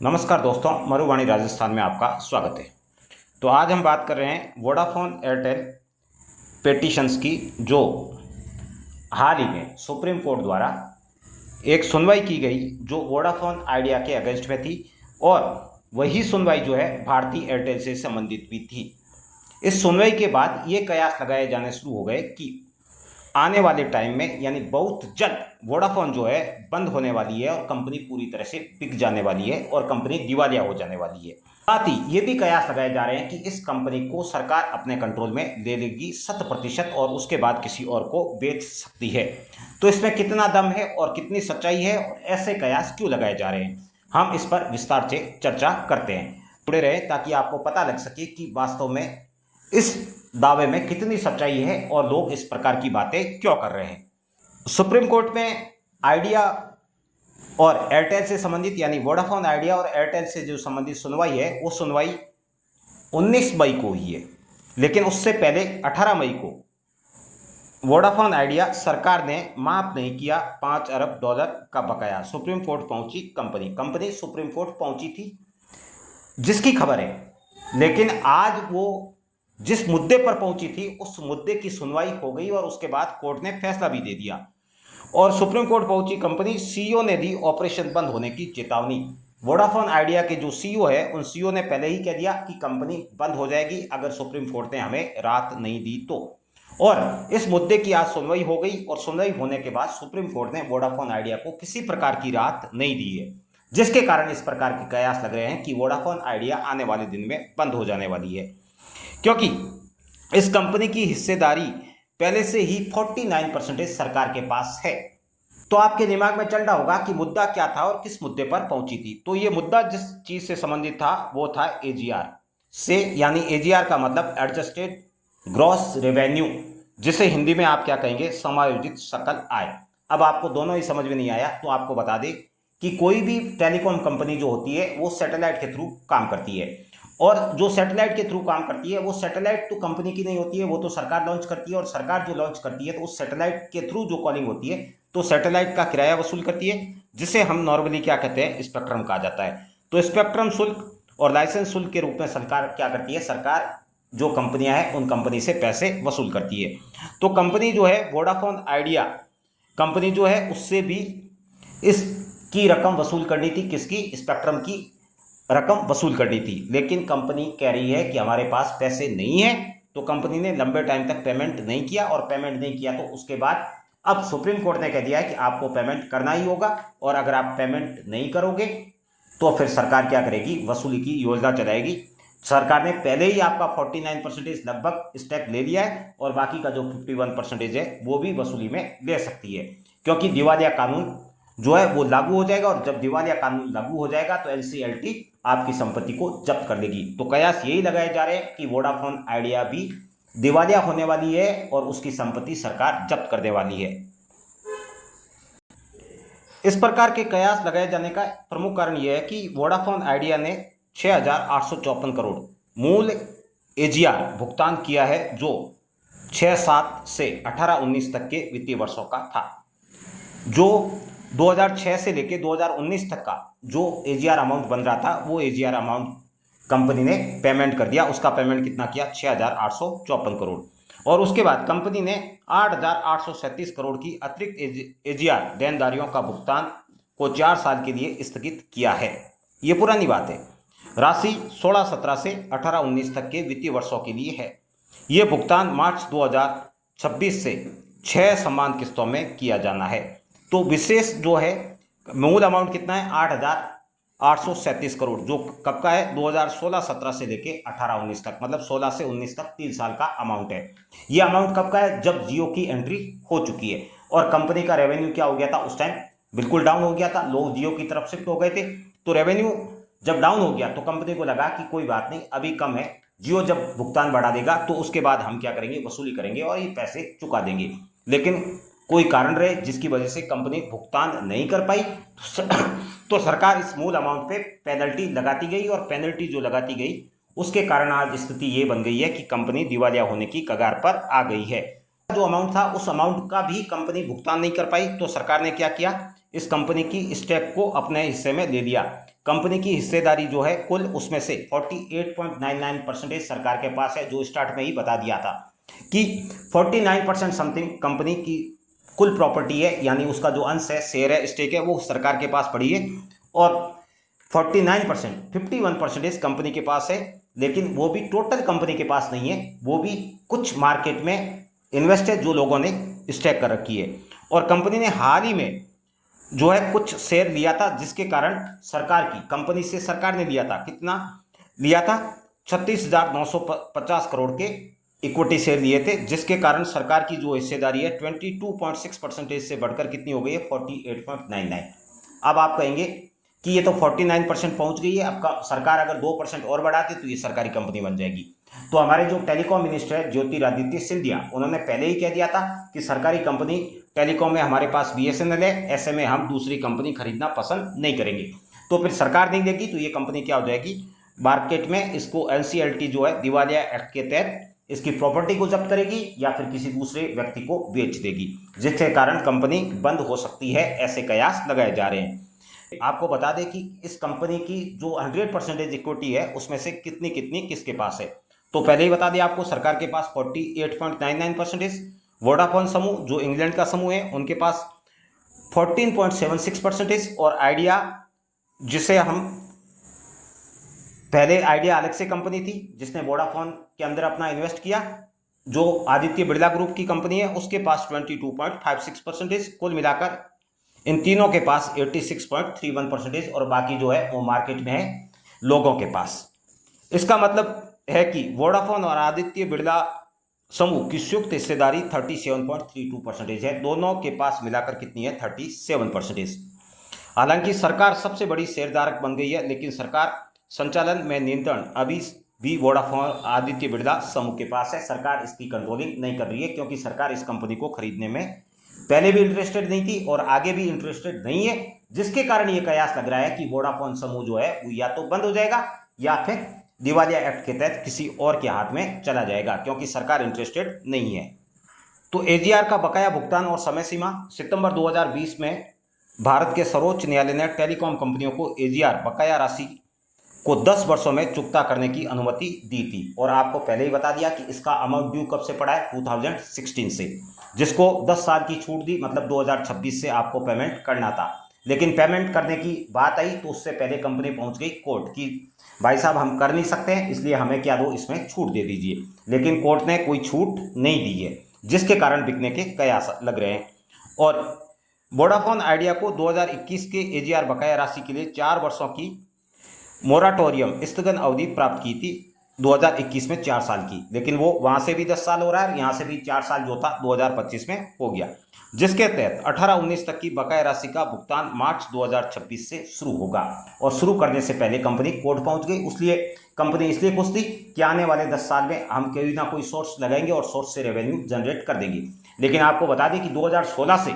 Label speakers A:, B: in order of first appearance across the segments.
A: नमस्कार दोस्तों, मरुवाणी राजस्थान में आपका स्वागत है। तो आज हम बात कर रहे हैं वोडाफोन एयरटेल पेटिशंस की, जो हाल ही में सुप्रीम कोर्ट द्वारा एक सुनवाई की गई जो वोडाफोन आइडिया के अगेंस्ट में थी, और वही सुनवाई जो है भारती एयरटेल से संबंधित भी थी। इस सुनवाई के बाद ये कयास लगाए जाने शुरू हो गए कि आने वाले टाइम में यानी बहुत जल्द वोडाफोन जो है बंद होने वाली है और कंपनी पूरी तरह से बिक जाने वाली है और कंपनी दिवालिया हो जाने वाली है। साथ ही ये भी कयास लगाए जा रहे हैं कि इस कंपनी को सरकार अपने कंट्रोल में ले लेगी 100% और उसके बाद किसी और को बेच सकती है। तो इसमें कितना दम है और कितनी सच्चाई है और ऐसे कयास क्यों लगाए जा रहे हैं, हम इस पर विस्तार से चर्चा करते हैं। जुड़े रहे ताकि आपको पता लग सके कि वास्तव में इस दावे में कितनी सच्चाई है और लोग इस प्रकार की बातें क्यों कर रहे हैं। सुप्रीम कोर्ट में आइडिया और एयरटेल से संबंधित यानी वोडाफोन आइडिया और एयरटेल से जो संबंधित सुनवाई है, वो सुनवाई 19 मई को हुई है, लेकिन उससे पहले 18 मई को वोडाफोन आइडिया सरकार ने माफ नहीं किया $5 अरब का बकाया। सुप्रीम कोर्ट पहुंची कंपनी सुप्रीम कोर्ट पहुंची थी, जिसकी खबर है। लेकिन आज वो जिस मुद्दे पर पहुंची थी उस मुद्दे की सुनवाई हो गई और उसके बाद कोर्ट ने फैसला भी दे दिया। और सुप्रीम कोर्ट पहुंची कंपनी, सीईओ ने दी ऑपरेशन बंद होने की चेतावनी। वोडाफोन आइडिया के जो सीईओ है, उन सीईओ ने पहले ही कह दिया कि कंपनी बंद हो जाएगी अगर सुप्रीम कोर्ट ने हमें राहत नहीं दी तो। और इस मुद्दे की आज सुनवाई हो गई और सुनवाई होने के बाद सुप्रीम कोर्ट ने वोडाफोन आइडिया को किसी प्रकार की राहत नहीं दी है, जिसके कारण इस प्रकार के कयास लग रहे हैं कि वोडाफोन आइडिया आने वाले दिन में बंद हो जाने वाली है, क्योंकि इस कंपनी की हिस्सेदारी पहले से ही 49% सरकार के पास है। तो आपके दिमाग में चल रहा होगा कि मुद्दा क्या था और किस मुद्दे पर पहुंची थी। तो ये मुद्दा जिस चीज से संबंधित था वो था एजीआर से, यानी एजीआर का मतलब एडजस्टेड ग्रॉस रेवेन्यू, जिसे हिंदी में आप क्या कहेंगे, समायोजित सकल आय। अब आपको दोनों ही समझ में नहीं आया तो आपको बता दें कि कोई भी टेलीकॉम कंपनी जो होती है वो सैटेलाइट के थ्रू काम करती है, और जो सैटेलाइट के थ्रू काम करती है वो सैटेलाइट तो कंपनी की नहीं होती है, वो तो सरकार लॉन्च करती है। और सरकार जो लॉन्च करती है तो उस सैटेलाइट के थ्रू जो कॉलिंग होती है तो सैटेलाइट का किराया वसूल करती है, जिसे हम नॉर्मली क्या कहते हैं, स्पेक्ट्रम कहा जाता है। तो स्पेक्ट्रम शुल्क और लाइसेंस शुल्क के रूप में सरकार क्या करती है, सरकार जो कंपनियां हैं उन कंपनी से पैसे वसूल करती है। तो कंपनी जो है वोडाफोन आइडिया कंपनी जो है उससे भी इसकी रकम वसूल करनी थी, किसकी, स्पेक्ट्रम की रकम वसूल करनी थी। लेकिन कंपनी कह रही है कि हमारे पास पैसे नहीं है, तो कंपनी ने लंबे टाइम तक पेमेंट नहीं किया, और पेमेंट नहीं किया तो उसके बाद अब सुप्रीम कोर्ट ने कह दिया है कि आपको पेमेंट करना ही होगा, और अगर आप पेमेंट नहीं करोगे तो फिर सरकार क्या करेगी, वसूली की योजना चलाएगी। सरकार ने पहले ही आपका 49% लगभग स्टेक ले लिया है, और बाकी का जो 51% है वो भी वसूली में ले सकती है, क्योंकि दिवालिया कानून जो है वो लागू हो जाएगा, और जब दिवालिया कानून लागू हो जाएगा तो एनसीएलटी आपकी संपत्ति को जब्त कर देगी। तो कयास यही लगाए जा रहे हैं कि वोडाफोन आइडिया भी दिवालिया होने वाली है और उसकी संपत्ति सरकार जब्त करने वाली है। इस प्रकार के कयास लगाए जाने का प्रमुख कारण यह है कि वोडाफोन आइडिया ने 6,854 करोड़ मूल एजीआर भुगतान किया है, जो 6-7 से 18-19 तक के वित्तीय वर्षों का था। जो 2006 से लेके 2019 तक का जो एजीआर अमाउंट बन रहा था, वो एजीआर अमाउंट कंपनी ने पेमेंट कर दिया। उसका पेमेंट कितना किया, 6,854 करोड़। और उसके बाद कंपनी ने 8,837 करोड़ की अतिरिक्त एजीआर देनदारियों का भुगतान को 4 साल के लिए स्थगित किया है। ये पुरानी बात है। राशि 16-17 से 18-19 तक के वित्तीय वर्षों के लिए है। ये भुगतान मार्च 2026 से 6 समान किस्तों में किया जाना है। तो विशेष जो है मूल अमाउंट कितना है, 8,837 करोड़, जो कब का है, 2016-17 से लेके 18-19 तक, मतलब 16 से 19 तक 3 साल का अमाउंट है। ये अमाउंट कब का है, जब जियो की एंट्री हो चुकी है और कंपनी का रेवेन्यू क्या हो गया था, उस टाइम बिल्कुल डाउन हो गया था, लोग जियो की तरफ शिफ्ट हो गए थे। तो रेवेन्यू जब डाउन हो गया तो कंपनी को लगा कि कोई बात नहीं, अभी कम है, जियो जब भुगतान बढ़ा देगा तो उसके बाद हम क्या करेंगे, वसूली करेंगे और ये पैसे चुका देंगे। लेकिन कोई कारण रहे जिसकी वजह से कंपनी भुगतान नहीं कर पाई, तो सरकार इस मूल अमाउंट पे पेनल्टी लगाती गई, और पेनल्टी जो लगाती गई उसके कारण आज स्थिति ये बन गई है कि कंपनी दिवालिया होने की कगार पर आ गई है। जो अमाउंट था उस अमाउंट का भी कंपनी भुगतान नहीं कर पाई, तो सरकार ने क्या किया, इस कंपनी की स्टेक को अपने हिस्से में ले लिया। कंपनी की हिस्सेदारी जो है कुल उसमें से 48.99% सरकार के पास है, जो स्टार्ट में ही बता दिया था कि 49% समथिंग कंपनी की कुल प्रॉपर्टी है, यानी उसका जो अंश है, शेयर है, स्टेक है, वो सरकार के पास पड़ी है। और 49% 51% कंपनी के पास है, लेकिन वो भी टोटल कंपनी के पास नहीं है, वो भी कुछ मार्केट में इन्वेस्ट है जो लोगों ने स्टेक कर रखी है। और कंपनी ने हाल ही में जो है कुछ शेयर लिया था, जिसके कारण सरकार की कंपनी से सरकार ने लिया था, कितना लिया था, 36,950 करोड़ के इक्विटी शेयर लिए थे, जिसके कारण सरकार की जो हिस्सेदारी है 22.6% से बढ़कर कितनी हो गई है, 48.99। अब आप कहेंगे कि ये तो 49% पहुंच गई है, अब सरकार अगर 2% और बढ़ाती तो ये सरकारी कंपनी बन जाएगी। तो हमारे जो टेलीकॉम मिनिस्टर है ज्योतिरादित्य सिंधिया, उन्होंने पहले ही कह दिया था कि सरकारी कंपनी टेलीकॉम में हमारे पास BSNL है, ऐसे में हम दूसरी कंपनी खरीदना पसंद नहीं करेंगे। तो फिर सरकार नहीं देगी तो ये कंपनी क्या हो जाएगी, मार्केट में इसको NCLT जो है दिवालिया एक्ट के तहत इसकी प्रॉपर्टी को जब्त करेगी या फिर किसी दूसरे व्यक्ति को बेच देगी, जिसके कारण कंपनी बंद हो सकती है, ऐसे कयास लगाए जा रहे हैं। आपको बता दें कि इस कंपनी की जो 100% इक्विटी है उसमें से कितनी कितनी किसके पास है। तो पहले ही बता दिया आपको, सरकार के पास 48.99%, वोडाफोन समूह जो इंग्लैंड का समूह है उनके पास 14.76%, और आइडिया, जिसे हम पहले आइडिया अलग से कंपनी थी जिसने वोडाफोन के अंदर अपना इन्वेस्ट किया, जो आदित्य बिरला ग्रुप की कंपनी है, उसके पास 22.56%। कुल मिलाकर इन तीनों के पास 86.31%, और बाकी जो है वो मार्केट में है लोगों के पास। इसका मतलब है कि वोडाफोन और आदित्य बिरला समूह की संयुक्त हिस्सेदारी 37.32% है, दोनों के पास मिलाकर कितनी है, 37%। हालांकि सरकार सबसे बड़ी शेयरधारक बन गई है, लेकिन सरकार संचालन में नियंत्रण अभी भी वोडाफोन आदित्य बिरला समूह के पास है। सरकार इसकी कंट्रोलिंग नहीं कर रही है, क्योंकि सरकार इस कंपनी को खरीदने में पहले भी इंटरेस्टेड नहीं थी और आगे भी इंटरेस्टेड नहीं है, जिसके कारण ये कयास लग रहा है कि वोडाफोन समूह जो है वो या तो बंद हो जाएगा या फिर दिवालिया एक्ट के तहत किसी और के हाथ में चला जाएगा, क्योंकि सरकार इंटरेस्टेड नहीं है। तो AGR का बकाया भुगतान और समय सीमा, सितंबर 2020 में भारत के सर्वोच्च न्यायालय ने टेलीकॉम कंपनियों को AGR बकाया राशि को 10 वर्षों में चुकता करने की अनुमति दी थी, और आपको पहले ही बता दिया कि इसका अमाउंट ड्यू कब से पड़ा है, 2016 से, जिसको 10 साल की छूट दी, मतलब 2026 से आपको पेमेंट करना था। लेकिन पेमेंट करने की बात आई तो उससे पहले कंपनी पहुंच गई कोर्ट की, भाई साहब हम कर नहीं सकते हैं, इसलिए हमें क्या दो, इसमें छूट दे दीजिए। लेकिन कोर्ट ने कोई छूट नहीं दी है, जिसके कारण बिकने के कयास लग रहे हैं। और वोडाफोन आइडिया को 2021 के AGR बकाया राशि के लिए 4 वर्षों की मोराटोरियम स्थगन अवधि प्राप्त की थी 2021 में 4 साल की, लेकिन वो वहाँ से भी 10 साल हो रहा है, यहाँ से भी 4 साल जो था 2025 में हो गया, जिसके तहत 18-19 तक की बकाया राशि का भुगतान मार्च 2026 से शुरू होगा। और शुरू करने से पहले कंपनी कोर्ट पहुंच गई, इसलिए कंपनी इसलिए खुश थी कि आने वाले 10 साल में हम कोई ना कोई सोर्स लगाएंगे और सोर्स से रेवेन्यू जनरेट कर देंगे। लेकिन आपको बता दें कि 2016 से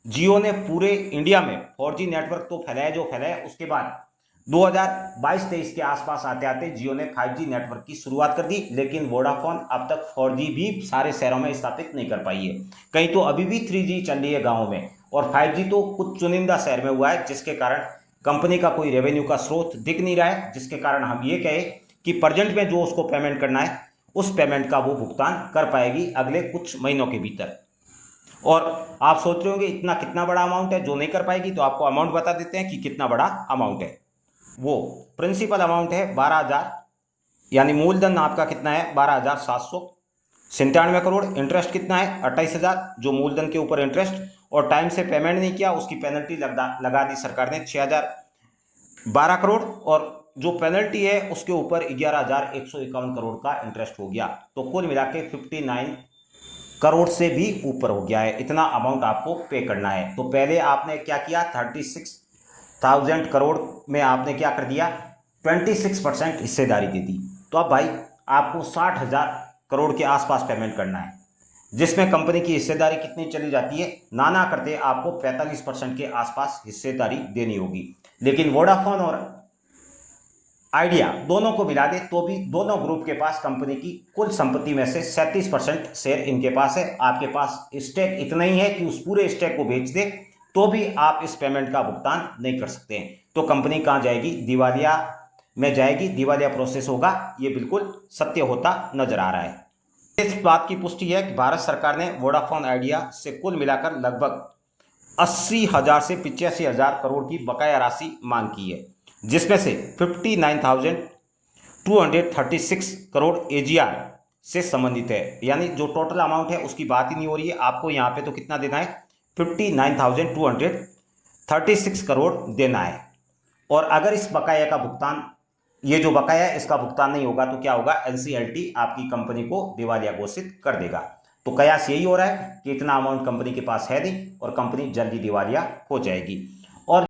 A: जियो ने पूरे इंडिया में 4G नेटवर्क तो फैलाया जो फैलाया, उसके बाद 2022-23 के आसपास आते आते जियो ने 5G नेटवर्क की शुरुआत कर दी, लेकिन वोडाफोन अब तक 4G भी सारे शहरों में स्थापित नहीं कर पाई है। कहीं तो अभी भी 3G चल रही है गाँव में, और 5G तो कुछ चुनिंदा शहर में हुआ है, जिसके कारण कंपनी का कोई रेवेन्यू का स्रोत दिख नहीं रहा है, जिसके कारण हम ये कहें कि प्रेजेंट में जो उसको पेमेंट करना है उस पेमेंट का वो भुगतान कर पाएगी अगले कुछ महीनों के भीतर। और आप सोच रहे होंगे इतना कितना बड़ा अमाउंट है जो नहीं कर पाएगी, तो आपको अमाउंट बता देते हैं कि कितना बड़ा अमाउंट है। वो प्रिंसिपल अमाउंट है 12,000, यानी मूलधन आपका कितना है 12,797 करोड़। इंटरेस्ट कितना है 28,000, जो मूलधन के ऊपर इंटरेस्ट, और टाइम से पेमेंट नहीं किया उसकी पेनल्टी लगा दी सरकार ने 6,012 करोड़, और जो पेनल्टी है उसके ऊपर 11,151 करोड़ का इंटरेस्ट हो गया। तो कुल मिला के 59 करोड़ से भी ऊपर हो गया है, इतना अमाउंट आपको पे करना है। तो पहले आपने क्या किया, 36,000 करोड़ में आपने क्या कर दिया, 26% हिस्सेदारी दे दी। तो अब भाई आपको 60,000 करोड़ के आसपास पेमेंट करना है, जिसमें कंपनी की हिस्सेदारी कितनी चली जाती है, नाना करते आपको 45% के आसपास हिस्सेदारी देनी होगी। लेकिन वोडाफोन और आइडिया दोनों को मिला दे तो भी दोनों ग्रुप के पास कंपनी की कुल संपत्ति में से 37% शेयर इनके पास है। आपके पास स्टेक इतना ही है कि उस पूरे स्टेक को बेच दे तो भी आप इस पेमेंट का भुगतान नहीं कर सकते हैं। तो कंपनी कहाँ जाएगी, दिवालिया में जाएगी, दिवालिया प्रोसेस होगा। ये बिल्कुल सत्य होता नजर आ रहा है। इस बात की पुष्टि है कि भारत सरकार ने वोडाफोन आइडिया से कुल मिलाकर लगभग 80,000 से 85,000 करोड़ की बकाया राशि मांग की है, जिसमें से 59,236 करोड़ AGR से संबंधित है। यानी जो टोटल अमाउंट है उसकी बात ही नहीं हो रही है। आपको यहाँ पे तो कितना देना है, 59,236 करोड़ देना है। और अगर इस बकाया का भुगतान, ये जो बकाया है इसका भुगतान नहीं होगा तो क्या होगा, NCLT आपकी कंपनी को दिवालिया घोषित कर देगा। तो कयास यही हो रहा है कि इतना अमाउंट कंपनी के पास है नहीं और कंपनी जल्दी दिवालिया हो जाएगी।